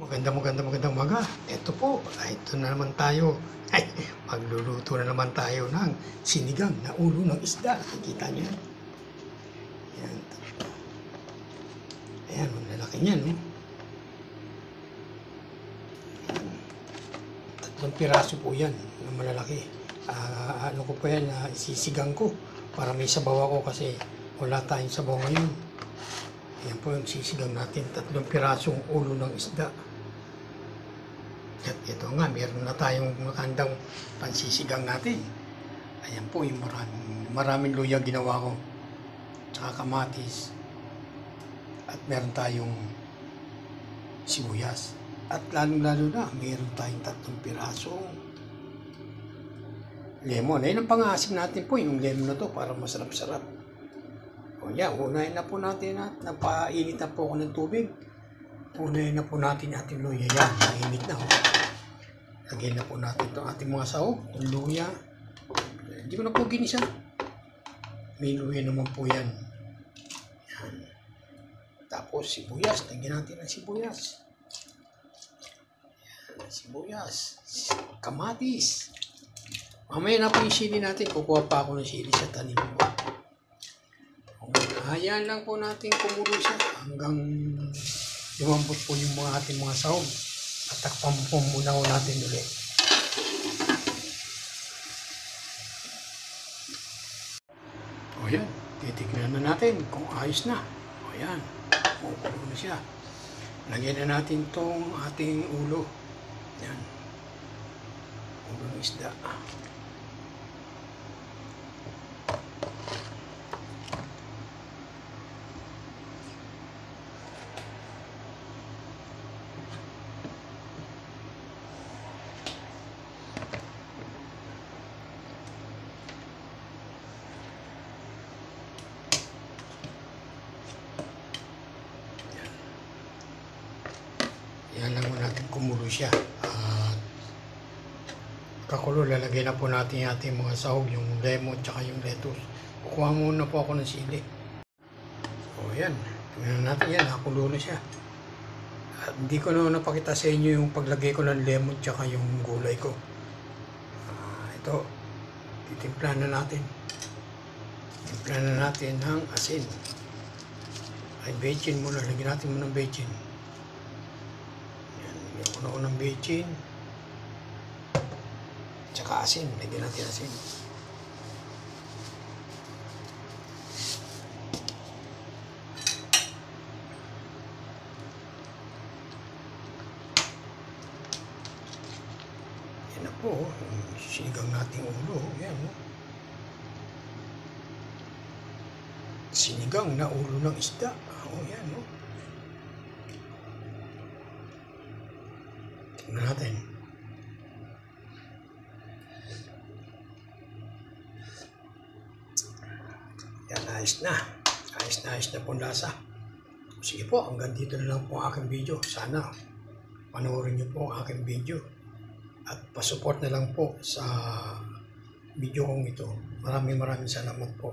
Magandang umaga. Ito po, ito na naman tayo. Ay, magluluto na naman tayo ng sinigang na ulo ng isda. Nakikita niyo yan? Ayan. Ayan, ang lalaki niya, no? Ayan. 3 piraso po yan na malalaki. Ano ko po yan, sisigang ko para may sabaw ako kasi wala tayong sabaw ngayon. Ayan po yung sisigang natin, 3 pirasong ulo ng isda. At ito nga, meron na tayong makandang pansisigang natin. Ayan po yung maraming luya ginawa ko. Tsaka kamatis. At meron tayong sibuyas. At lalong-lalo na, meron tayong 3 pirasong lemon. Ayun ang pang-aasim natin po, yung lemon na to para masarap-sarap. O yan, unahin na po natin at napainit na po ako ng tubig. Unahin na po natin ating luya. Yan, mainit na. Lagyan na po natin itong ating mga sahog, itong luya. Hindi ko na po ginisa. May luya naman po yan. Yan. Tapos sibuyas, lagyan natin ng sibuyas. Yan, sibuyas. Kamatis. Mamaya na po yung sili natin. Kukuha pa ako ng sili sa tanim ko. Hayaan lang po natin kumulo siya hanggang lumambot po yung ating mga sahog. At takpan po muna ko natin ulit. O yan, titignan na natin kung ayos na. O yan, kumukulo na siya. Lagyan na natin itong ating ulo. Yan, ulo ng isda. Yan lang mo natin kumulo siya. At kakulo, lalagay na po natin yung ating mga sahog, yung lemon tsaka yung lettuce. Kukuha muna po ako ng sili. So yan, tingnan natin yan, nakakulo na siya. At hindi ko na napakita sa inyo yung paglagay ko ng lemon tsaka yung gulay ko. Ito, titimplahan na natin. Timplahan na natin ng asin. Ay, bechin muna, lagyan natin muna ng bechin. Unang bechin, tsaka asin, lagyan natin asin. Yan na po, sinigang nating ulo. Yan, no? Sinigang na ulo ng isda. O yan, no? Tingnan natin. Yan, ayos na. Ayos na po ang lasa. Sige po, hanggang dito na lang po ang aking video. Sana panoorin niyo po ang aking video. At pasupport na lang po sa video kong ito. Maraming salamat po.